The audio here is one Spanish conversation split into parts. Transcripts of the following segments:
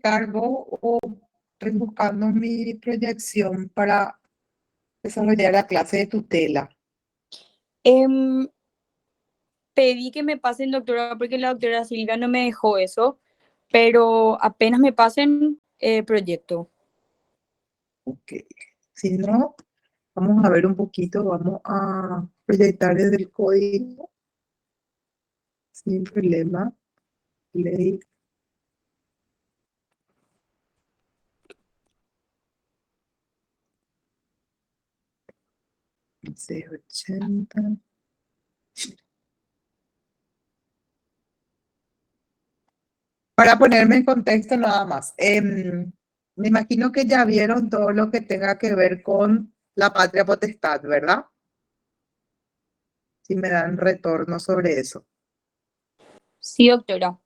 cargo o estoy buscando mi proyección para desarrollar la clase de tutela? Em, Pedí que me pasen, doctora, porque la doctora Silvia no me dejó eso, pero apenas me pasen proyecto. Ok. Si no, vamos a ver un poquito, vamos a proyectar desde el código sin problema. Ley C80. Para ponerme en contexto nada más, me imagino que ya vieron todo lo que tenga que ver con la patria potestad, ¿verdad? Si me dan retorno sobre eso. Sí, doctora.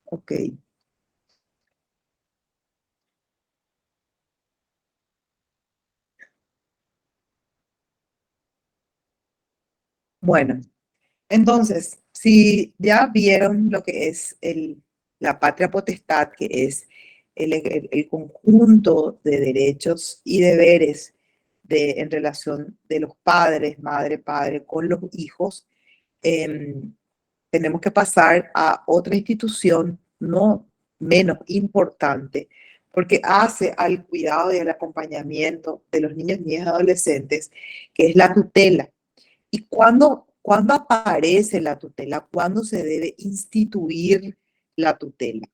Ok. Bueno, entonces, si ya vieron lo que es la patria potestad, que es el conjunto de derechos y deberes en relación de los padres, madre, padre, con los hijos, tenemos que pasar a otra institución no menos importante, porque hace al cuidado y al acompañamiento de los niños, niñas y adolescentes, que es la tutela. ¿Y cuándo aparece la tutela? ¿Cuándo se debe instituir la tutela?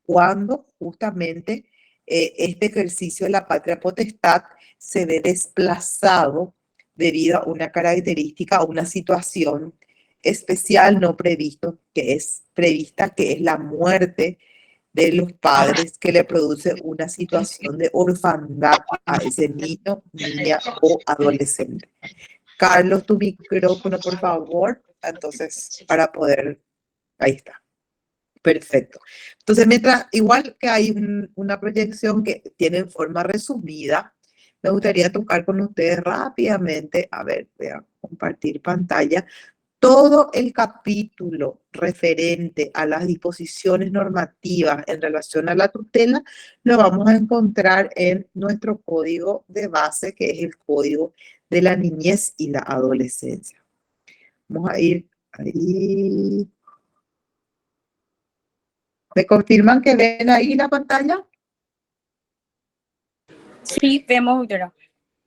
Cuando justamente este ejercicio de la patria potestad se ve desplazado debido a una característica o una situación especial no previsto, que es prevista, que es la muerte de los padres, que le produce una situación de orfandad a ese niño, niña o adolescente. Carlos, tu micrófono, por favor. Entonces, para poder, ahí está. Perfecto. Entonces, mientras, igual que hay una proyección que tiene en forma resumida, me gustaría tocar con ustedes rápidamente, a ver, voy a compartir pantalla, todo el capítulo referente a las disposiciones normativas en relación a la tutela, lo vamos a encontrar en nuestro código de base, que es el código de la niñez y la adolescencia. Vamos a ir ahí. ¿Me confirman que ven ahí la pantalla? Sí, vemos, doctora.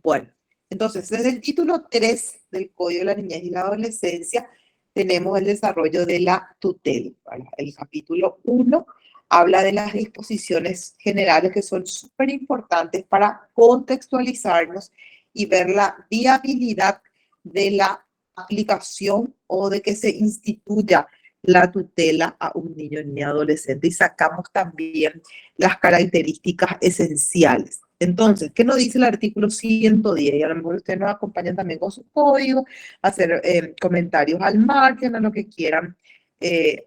Bueno, entonces desde el título 3 del Código de la Niñez y la Adolescencia tenemos el desarrollo de la tutela. ¿Vale? El capítulo 1 habla de las disposiciones generales que son súper importantes para contextualizarnos y ver la viabilidad de la aplicación o de que se instituya la tutela a un niño ni adolescente, y sacamos también las características esenciales. Entonces, ¿qué nos dice el artículo 110? Y a lo mejor ustedes nos acompañan también con su código, hacer comentarios al margen, a lo que quieran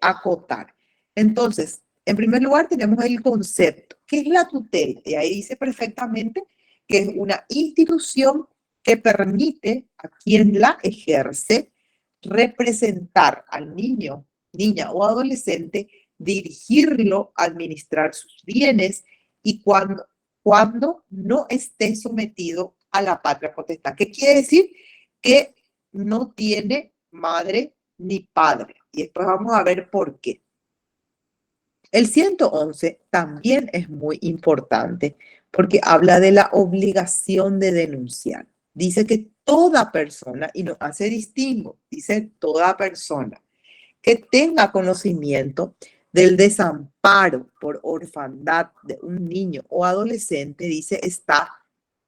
acotar. Entonces, en primer lugar tenemos el concepto. ¿Qué es la tutela? Y ahí dice perfectamente que es una institución que permite a quien la ejerce representar al niño, niña o adolescente, dirigirlo, administrar sus bienes y cuando no esté sometido a la patria potestad. ¿Qué quiere decir? Que no tiene madre ni padre. Y después vamos a ver por qué. El 111 también es muy importante porque habla de la obligación de denunciar. Dice que toda persona, y no hace distingo, dice toda persona que tenga conocimiento del desamparo por orfandad de un niño o adolescente, dice, está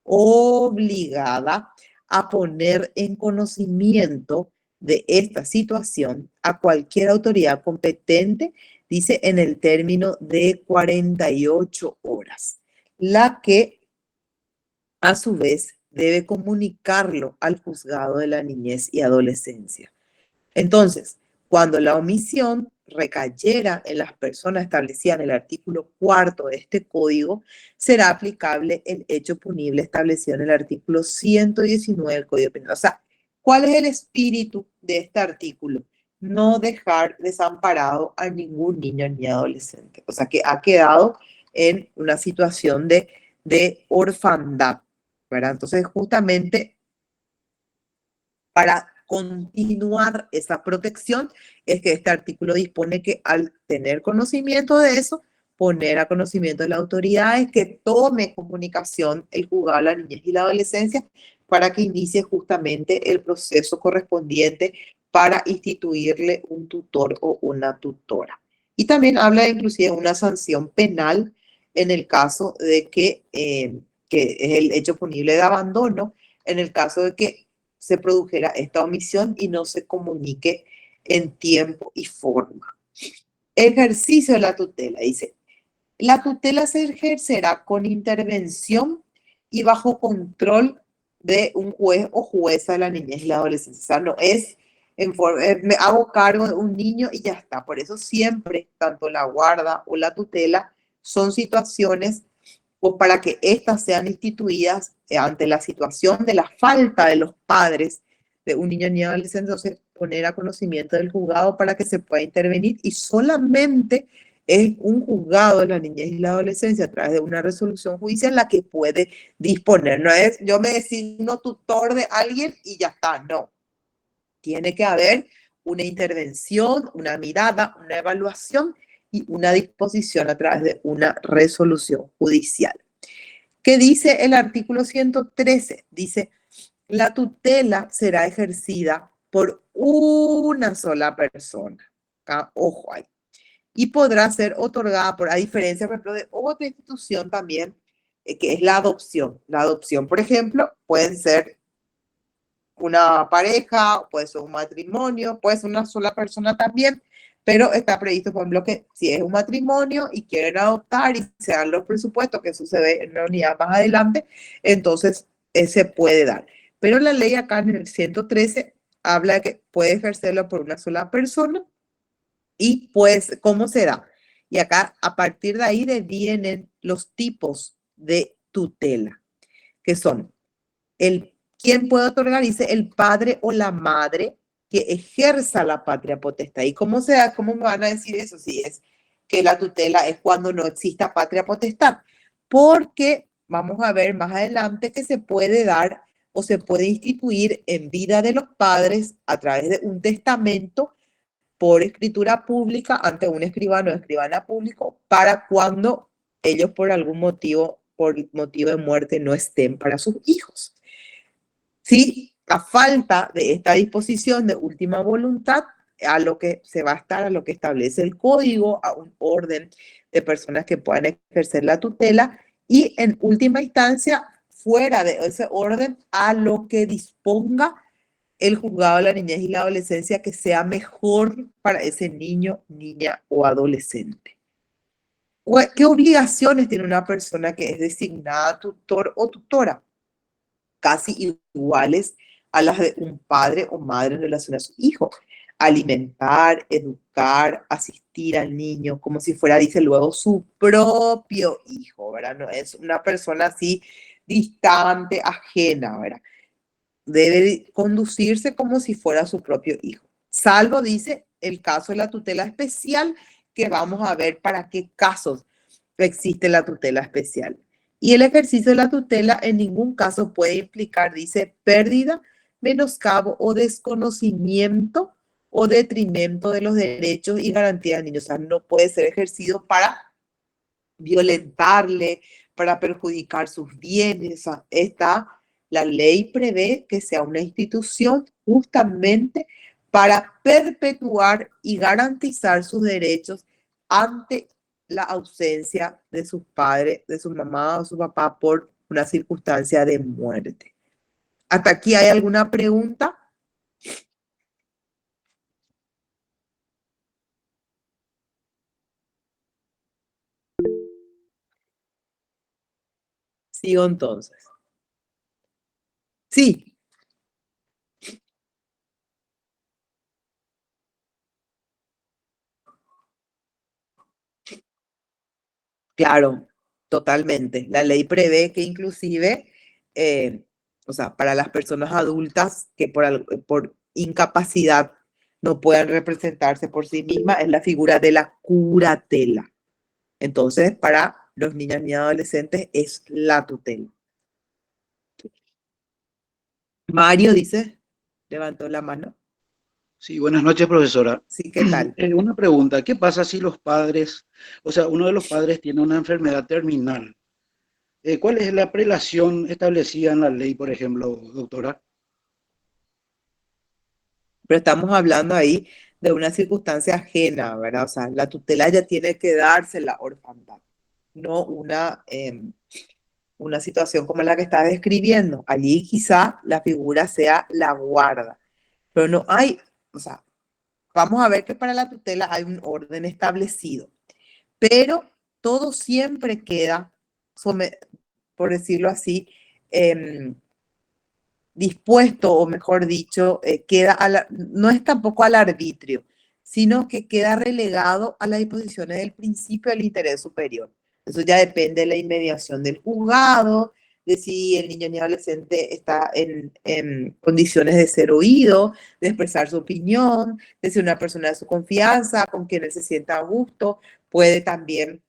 obligada a poner en conocimiento de esta situación a cualquier autoridad competente, dice, en el término de 48 horas, la que a su vez debe comunicarlo al juzgado de la niñez y adolescencia. Entonces, cuando la omisión recayera en las personas establecidas en el artículo 4 de este código, será aplicable el hecho punible establecido en el artículo 119 del Código Penal. O sea, ¿cuál es el espíritu de este artículo? no dejar desamparado a ningún niño ni adolescente. O sea, que ha quedado en una situación de orfandad, ¿verdad? Entonces, justamente para continuar esa protección es que este artículo dispone que al tener conocimiento de eso, poner a conocimiento de las autoridades que tome comunicación el juzgado de la niñez y la adolescencia para que inicie justamente el proceso correspondiente para instituirle un tutor o una tutora. Y también habla inclusive de una sanción penal en el caso de que es el hecho punible de abandono, en el caso de que se produjera esta omisión y no se comunique en tiempo y forma. Ejercicio de la tutela. Dice, la tutela se ejercerá con intervención y bajo control de un juez o jueza de la niñez y la adolescencia. O sea, no es me hago cargo de un niño y ya está. Por eso siempre, tanto la guarda o la tutela, son situaciones o para que éstas sean instituidas ante la situación de la falta de los padres de un niño ni adolescente, entonces poner a conocimiento del juzgado para que se pueda intervenir y solamente es un juzgado de la niñez y la adolescencia a través de una resolución judicial la que puede disponer. No es yo me designo tutor de alguien y ya está, no. Tiene que haber una intervención, una mirada, una evaluación y una disposición a través de una resolución judicial. ¿Qué dice el artículo 113? Dice, la tutela será ejercida por una sola persona. Acá, ojo ahí. Y podrá ser otorgada a diferencia, por ejemplo, de otra institución también, que es la adopción. La adopción, por ejemplo, pueden ser una pareja, puede ser un matrimonio, puede ser una sola persona también, pero está previsto, por ejemplo, que si es un matrimonio y quieren adoptar y se dan los presupuestos, que eso se ve en la unidad más adelante, entonces se puede dar. Pero la ley acá en el 113 habla de que puede ejercerlo por una sola persona y pues, ¿cómo se da? Y acá, a partir de ahí, vienen los tipos de tutela, que son ¿quién puede otorgar? Dice el padre o la madre que ejerza la patria potestad. ¿Y cómo se da? ¿Cómo me van a decir eso? Si es que la tutela es cuando no exista patria potestad. Porque vamos a ver más adelante que se puede dar o se puede instituir en vida de los padres a través de un testamento por escritura pública ante un escribano o escribana público para cuando ellos por algún motivo, por motivo de muerte, no estén para sus hijos. Sí, a falta de esta disposición de última voluntad, a lo que se va a estar, a lo que establece el código, a un orden de personas que puedan ejercer la tutela y en última instancia, fuera de ese orden, a lo que disponga el juzgado de la niñez y la adolescencia que sea mejor para ese niño, niña o adolescente. ¿Qué obligaciones tiene una persona que es designada tutor o tutora? Casi iguales a las de un padre o madre en relación a su hijo. Alimentar, educar, asistir al niño, como si fuera, dice luego, su propio hijo, ¿verdad? No es una persona así distante, ajena, ¿verdad? Debe conducirse como si fuera su propio hijo. Salvo, dice, el caso de la tutela especial, que vamos a ver para qué casos existe la tutela especial. Y el ejercicio de la tutela en ningún caso puede implicar, dice, pérdida, menoscabo o desconocimiento o detrimento de los derechos y garantías del niño. O sea, no puede ser ejercido para violentarle, para perjudicar sus bienes. O sea, la ley prevé que sea una institución justamente para perpetuar y garantizar sus derechos ante la ausencia de sus padres, de su mamá o su papá por una circunstancia de muerte. ¿Hasta aquí hay alguna pregunta? Sigo entonces. Sí, claro, totalmente. La ley prevé que inclusive, o sea, para las personas adultas que por incapacidad no puedan representarse por sí mismas, es la figura de la curatela. Entonces, para los niños y adolescentes es la tutela. Mario dice, levantó la mano. Sí, buenas noches, profesora. Sí, ¿qué tal? Una pregunta, ¿qué pasa si los padres, o sea, uno de los padres tiene una enfermedad terminal? ¿Cuál es la prelación establecida en la ley, por ejemplo, doctora? Pero estamos hablando ahí de una circunstancia ajena, ¿verdad? O sea, la tutela ya tiene que darse la orfandad, no una situación como la que estás describiendo. Allí quizá la figura sea la guarda, pero no hay, o sea, vamos a ver que para la tutela hay un orden establecido, pero todo siempre queda, por decirlo así, em, dispuesto, o mejor dicho, no es tampoco al arbitrio, sino que queda relegado a las disposiciones del principio del interés superior. Eso ya depende de la inmediación del juzgado, de si el niño ni adolescente está en condiciones de ser oído, de expresar su opinión, de ser una persona de su confianza, con quien él se sienta a gusto, puede también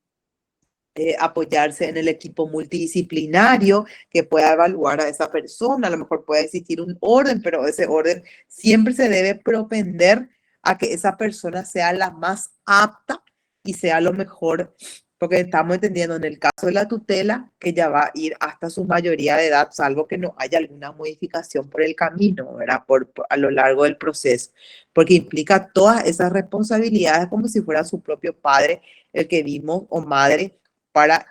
apoyarse en el equipo multidisciplinario que pueda evaluar a esa persona. A lo mejor puede existir un orden, pero ese orden siempre se debe propender a que esa persona sea la más apta y sea lo mejor, porque estamos entendiendo en el caso de la tutela que ya va a ir hasta su mayoría de edad, salvo que no haya alguna modificación por el camino, ¿verdad? A lo largo del proceso, porque implica todas esas responsabilidades como si fuera su propio padre el que vimos o madre para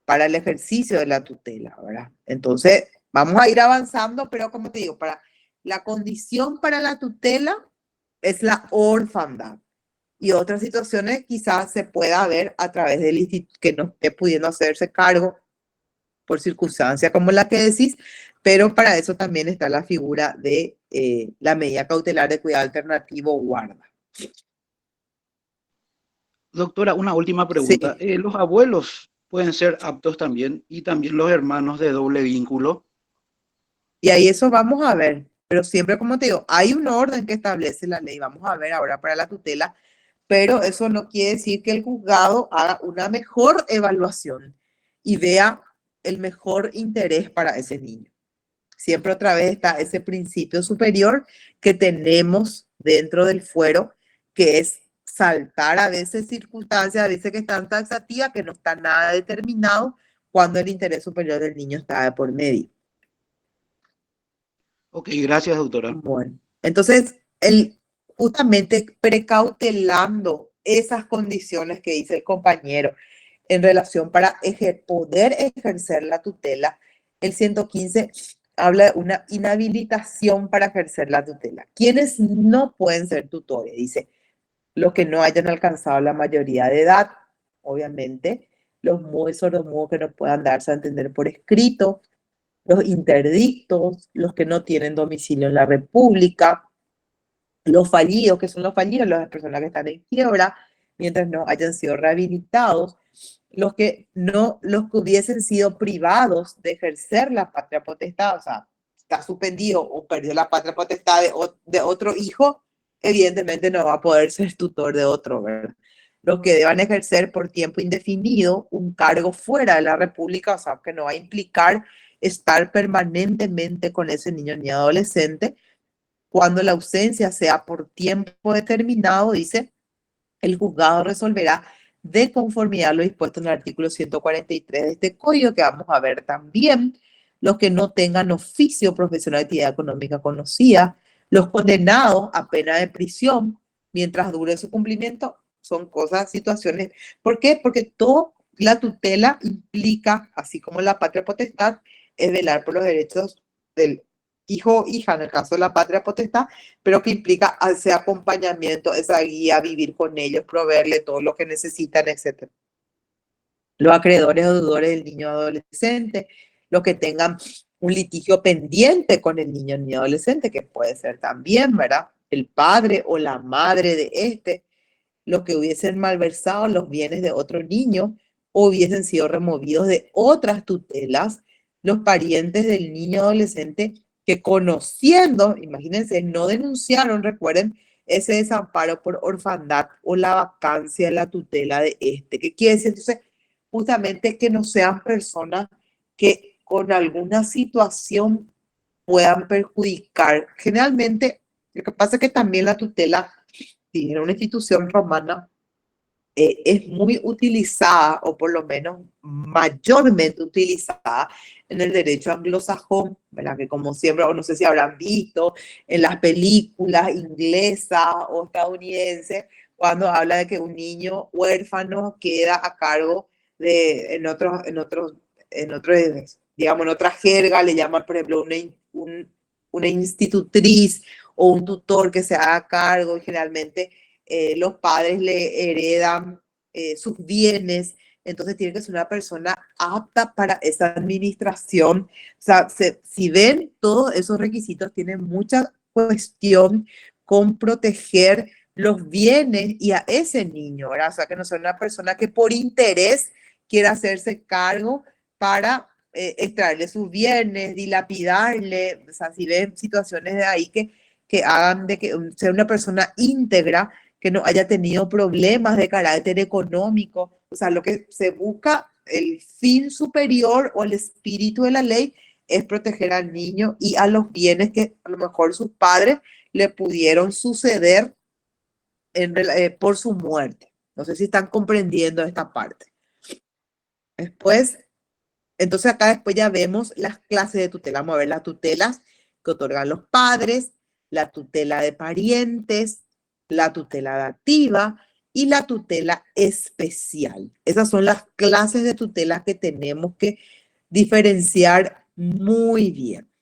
para el ejercicio de la tutela, ¿verdad? Entonces, vamos a ir avanzando, pero como te digo, para la condición para la tutela es la orfandad. Y otras situaciones quizás se pueda ver a través del instituto que no esté pudiendo hacerse cargo por circunstancia como la que decís, pero para eso también está la figura de la medida cautelar de cuidado alternativo guarda. Doctora, una última pregunta. Sí. ¿Los abuelos pueden ser aptos también y también los hermanos de doble vínculo? Y ahí eso vamos a ver, pero siempre como te digo, hay un orden que establece la ley, vamos a ver ahora para la tutela, pero eso no quiere decir que el juzgado haga una mejor evaluación y vea el mejor interés para ese niño. Siempre otra vez está ese principio superior que tenemos dentro del fuero, que es saltar a veces circunstancias, a veces que están taxativas, que no está nada determinado cuando el interés superior del niño está de por medio. Ok, gracias, doctora. Bueno, entonces, justamente precautelando esas condiciones que dice el compañero en relación para poder ejercer la tutela, el 115 habla de una inhabilitación para ejercer la tutela. ¿Quiénes no pueden ser tutores? Dice, los que no hayan alcanzado la mayoría de edad, obviamente, los mudos y sordomudos que no puedan darse a entender por escrito, los interdictos, los que no tienen domicilio en la República, los fallidos, que son los fallidos, las personas que están en quiebra, mientras no hayan sido rehabilitados, los que hubiesen sido privados de ejercer la patria potestad, o sea, está suspendido o perdió la patria potestad de otro hijo, evidentemente no va a poder ser tutor de otro, ¿verdad? Los que deban ejercer por tiempo indefinido un cargo fuera de la República, o sea, que no va a implicar estar permanentemente con ese niño ni adolescente. Cuando la ausencia sea por tiempo determinado, dice, el juzgado resolverá de conformidad a lo dispuesto en el artículo 143 de este código, que vamos a ver también, los que no tengan oficio profesional de actividad económica conocida, los condenados a pena de prisión mientras dure su cumplimiento, son cosas, situaciones. ¿Por qué? Porque toda la tutela implica, así como la patria potestad, es velar por los derechos del hijo o hija, en el caso de la patria potestad, pero que implica ese acompañamiento, esa guía, vivir con ellos, proveerle todo lo que necesitan, etc. Los acreedores o deudores del niño adolescente, los que tengan un litigio pendiente con el niño ni adolescente, que puede ser también, ¿verdad? El padre o la madre de los que hubiesen malversado los bienes de otro niño o hubiesen sido removidos de otras tutelas, los parientes del niño adolescente que conociendo, imagínense, no denunciaron, recuerden, ese desamparo por orfandad o la vacancia de la tutela de este. ¿Qué quiere decir? Entonces, justamente que no sean personas que con alguna situación puedan perjudicar. Generalmente, lo que pasa es que también la tutela, si era una institución romana, es muy utilizada, o por lo menos mayormente utilizada en el derecho anglosajón, ¿verdad? Que como siempre, o no sé si habrán visto en las películas inglesas o estadounidenses, cuando habla de que un niño huérfano queda a cargo de, digamos, en otra jerga, le llaman, por ejemplo, una institutriz o un tutor que se haga cargo, y generalmente los padres le heredan sus bienes, entonces tiene que ser una persona apta para esa administración. O sea, si ven todos esos requisitos, tienen mucha cuestión con proteger los bienes y a ese niño, ¿verdad? O sea, que no sea una persona que por interés quiera hacerse cargo para extraerle sus bienes, dilapidarle. O sea, si ven situaciones de ahí que hagan de que sea una persona íntegra, que no haya tenido problemas de carácter económico. O sea, lo que se busca, el fin superior o el espíritu de la ley es proteger al niño y a los bienes que a lo mejor sus padres le pudieron suceder por su muerte. No sé si están comprendiendo esta parte. Después, entonces acá después ya vemos las clases de tutela. Vamos a ver las tutelas que otorgan los padres, la tutela de parientes, la tutela adaptiva y la tutela especial. Esas son las clases de tutela que tenemos que diferenciar muy bien.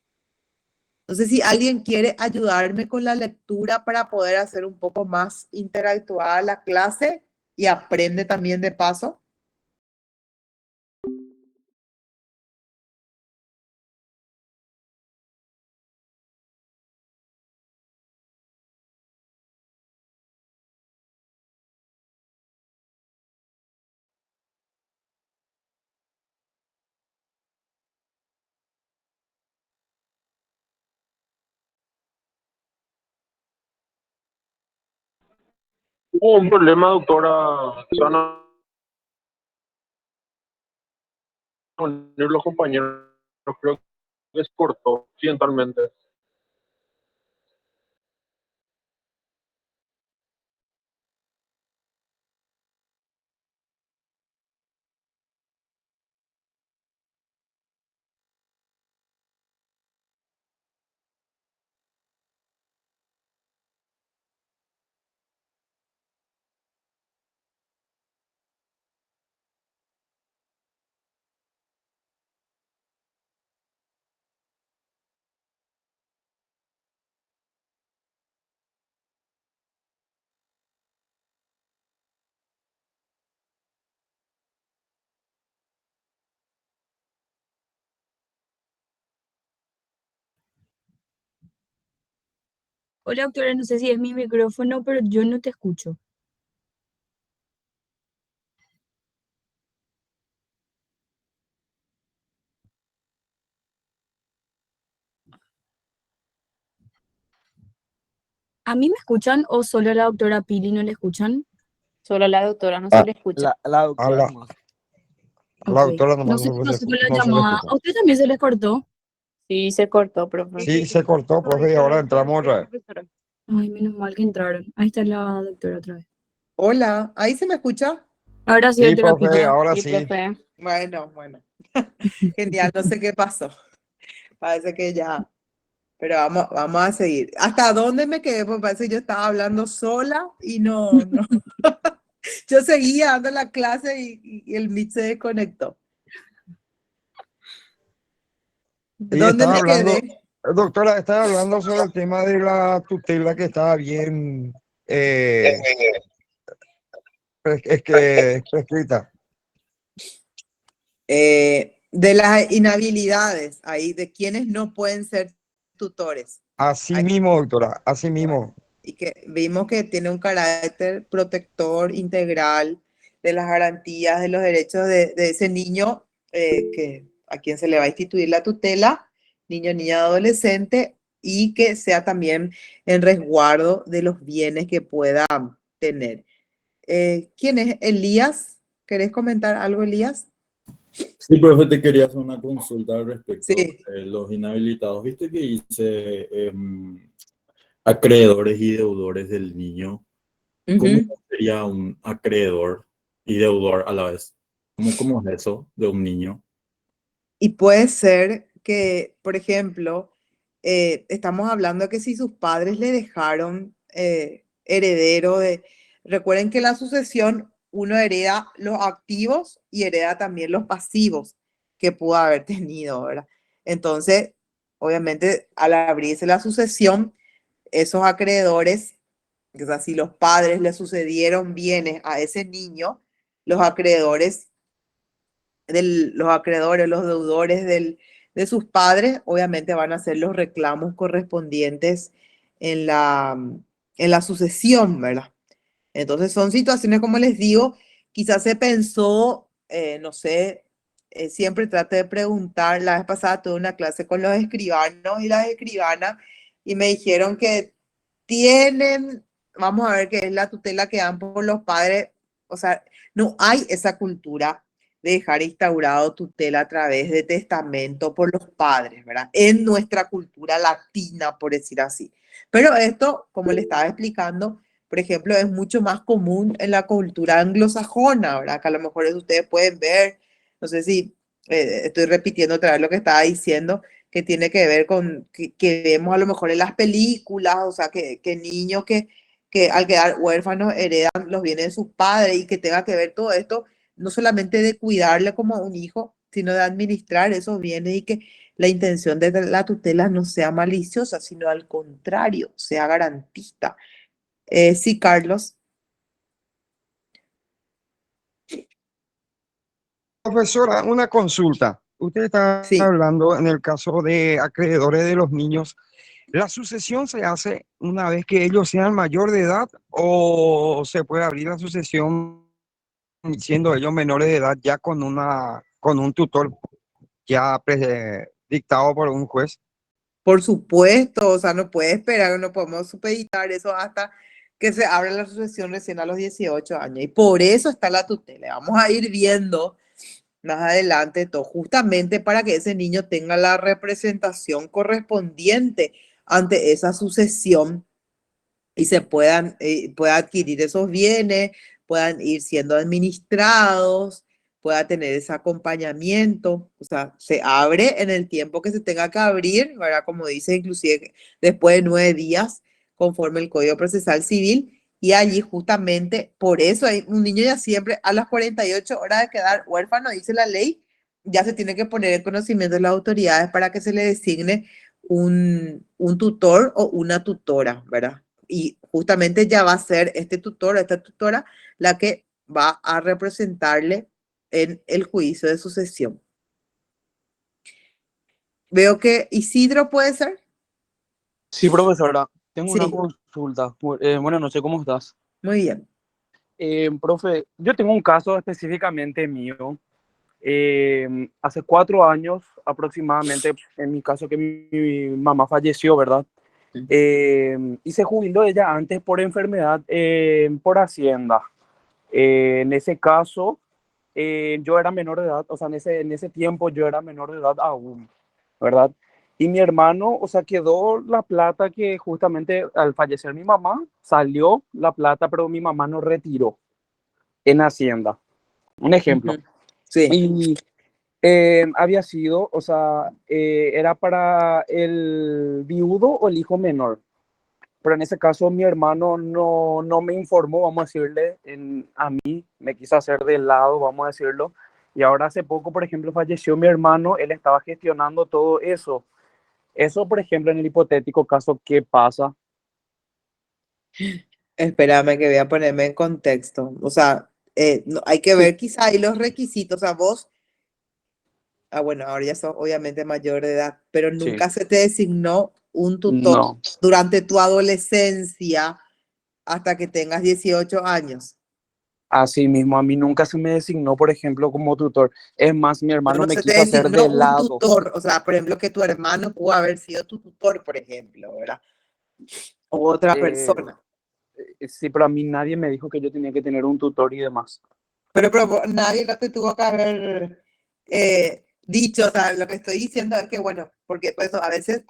No sé si alguien quiere ayudarme con la lectura para poder hacer un poco más interactuada la clase y aprende también de paso. Hubo un problema, doctora. Se van a unir los compañeros. Creo que se cortó accidentalmente. Hola, doctora, no sé si es mi micrófono, pero yo no te escucho. ¿A mí me escuchan o solo a la doctora Pili no le escuchan? Solo a la doctora no se le escucha. La doctora la, nomás. a la Ok. doctora No nomás sé qué no se pasó con la no se le llamada. escucha. ¿A usted también se les cortó? Sí, se cortó, profe. Sí, se cortó, profe, y ahora entramos otra vez. Ay, menos mal que entraron. Ahí está la doctora otra vez. Hola, ¿ahí se me escucha? Ahora sí, Sí, doctora profe, Pili. ahora Sí, sí. profe. Bueno. Genial, no sé qué pasó. Parece que ya, pero vamos a seguir. ¿Hasta dónde me quedé? Pues parece que yo estaba hablando sola y no. Yo seguía dando la clase y el Meet se desconectó. Y ¿Dónde estaba me hablando, quedé? doctora, estaba hablando sobre el tema de la tutela que estaba bien es que prescrita. De las inhabilidades, ahí, de quienes no pueden ser tutores. Así Ahí, mismo, doctora, así bueno, mismo. y que vimos que tiene un carácter protector integral de las garantías de los derechos de ese niño a quien se le va a instituir la tutela niño, niña, adolescente, y que sea también en resguardo de los bienes que pueda tener. ¿Quién es Elías? ¿Querés comentar algo, Elías? Sí, profe, te quería hacer una consulta al respecto Sí. de los inhabilitados. ¿Viste que dice acreedores y deudores del niño? ¿Cómo Ujú. sería un acreedor y deudor a la vez? ¿Cómo es eso de un niño? Y puede ser que, por ejemplo, estamos hablando que si sus padres le dejaron heredero de... Recuerden que la sucesión uno hereda los activos y hereda también los pasivos que pudo haber tenido, ¿verdad? Entonces, obviamente, al abrirse la sucesión, esos acreedores, o sea, si los padres le sucedieron bienes a ese niño, los acreedores los acreedores, los deudores de sus padres, obviamente van a hacer los reclamos correspondientes en la sucesión, ¿verdad? Entonces son situaciones, como les digo, quizás se pensó, no sé, siempre trate de preguntar, la vez pasada tuve una clase con los escribanos y las escribanas y me dijeron que tienen, vamos a ver qué es la tutela que dan por los padres, o sea, no hay esa cultura de dejar instaurado tutela a través de testamento por los padres, ¿verdad? En nuestra cultura latina, por decir así. Pero esto, como le estaba explicando, por ejemplo, es mucho más común en la cultura anglosajona, ¿verdad? Que a lo mejor eso ustedes pueden ver, no sé si estoy repitiendo otra vez lo que estaba diciendo, que tiene que ver con que vemos a lo mejor en las películas, o sea, que niños que al quedar huérfanos heredan los bienes de sus padres y que tenga que ver todo esto, no solamente de cuidarle como un hijo, sino de administrar esos bienes y que la intención de la tutela no sea maliciosa, sino al contrario, sea garantista. Sí, Carlos. Profesora, una consulta. Usted está Sí. hablando en el caso de acreedores de los niños. ¿La sucesión se hace una vez que ellos sean mayor de edad o se puede abrir la sucesión siendo ellos menores de edad ya con un tutor ya dictado por un juez? Por supuesto, o sea, no puede esperar, no podemos supeditar eso hasta que se abra la sucesión recién a los 18 años. Y por eso está la tutela. Vamos a ir viendo más adelante todo, justamente para que ese niño tenga la representación correspondiente ante esa sucesión y se pueda adquirir esos bienes, puedan ir siendo administrados, pueda tener ese acompañamiento, o sea, se abre en el tiempo que se tenga que abrir, ¿verdad? Como dice, inclusive después de 9 días, conforme el Código Procesal Civil, y allí justamente, por eso hay un niño ya siempre a las 48 horas de quedar huérfano, dice la ley, ya se tiene que poner en conocimiento de las autoridades para que se le designe un tutor o una tutora, ¿verdad? Y justamente ya va a ser este tutor o esta tutora la que va a representarle en el juicio de sucesión. Veo que Isidro puede ser. Sí, profesora, tengo una Sí, consulta. Bueno, no sé cómo estás. muy bien. Profe, yo tengo un caso específicamente mío. Hace 4 años aproximadamente, en mi caso que mi mamá falleció, ¿verdad? Y se jubiló ella antes por enfermedad por Hacienda. En ese caso, yo era menor de edad, o sea, en ese tiempo yo era menor de edad aún, ¿verdad? Y mi hermano, o sea, quedó la plata que justamente al fallecer mi mamá, salió la plata, pero mi mamá no retiró en Hacienda. Un ejemplo. Ujú. Sí. Y había sido, o sea, era para el viudo o el hijo menor. Pero en ese caso mi hermano no me informó, vamos a decirle, a mí, me quiso hacer de lado, vamos a decirlo. Y ahora hace poco, por ejemplo, falleció mi hermano, él estaba gestionando todo eso. Eso, por ejemplo, en el hipotético caso, ¿qué pasa? Espérame que voy a ponerme en contexto. O sea, hay que Sí. ver quizá ahí los requisitos. O sea, vos, bueno, ahora ya sos obviamente mayor de edad, pero Sí, nunca se te designó un tutor no. durante tu adolescencia hasta que tengas 18 años. Así mismo, a mí nunca se me designó, por ejemplo, como tutor. Es más, mi Pero hermano no me se te quiso hacer designó de un lado. tutor, o sea, por ejemplo, que tu hermano pudo haber sido tu tutor, por ejemplo, ¿verdad? O otra Eh, persona. Sí, pero a mí nadie me dijo que yo tenía que tener un tutor y demás. Pero nadie no te tuvo que haber dicho, o sea, lo que estoy diciendo es que, bueno, porque pues, a veces,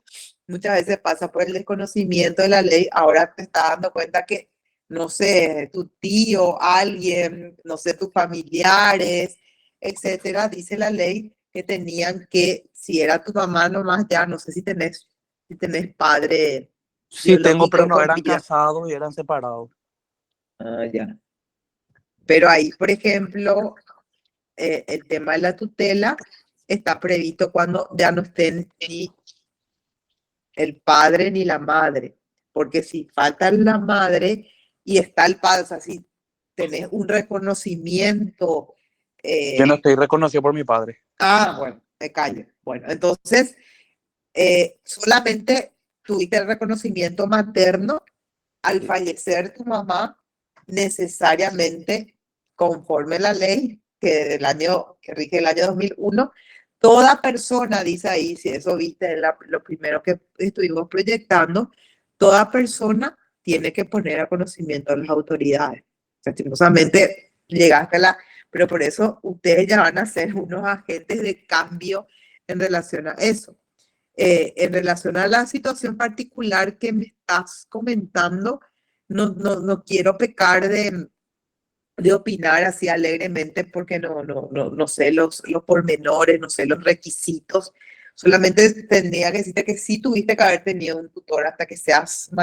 muchas veces pasa por el desconocimiento de la ley, ahora te estás dando cuenta que, no sé, tu tío, alguien, no sé, tus familiares, etcétera, dice la ley que tenían que, si era tu mamá nomás, ya, no sé si tenés padre Sí, tengo, pero biológico no con eran vida. casados y eran separados. Ah, ya. Pero ahí, por ejemplo, el tema de la tutela está previsto cuando ya no estén ni el padre ni la madre, porque si falta la madre y está el padre, o sea, si tenés un reconocimiento, Yo no estoy reconocido por mi padre. bueno, me callo. Bueno, entonces, solamente tuviste el reconocimiento materno al fallecer tu mamá, necesariamente, conforme la ley que rige el año 2001, toda persona, dice ahí, si eso viste, lo primero que estuvimos proyectando, toda persona tiene que poner a conocimiento de las autoridades. Lastimosamente, llegaste a pero por eso ustedes ya van a ser unos agentes de cambio en relación a eso. En relación a la situación particular que me estás comentando, no quiero pecar de opinar así alegremente porque no sé los pormenores, no sé los requisitos. Solamente tendría que decirte que sí tuviste que haber tenido un tutor hasta que seas mayor.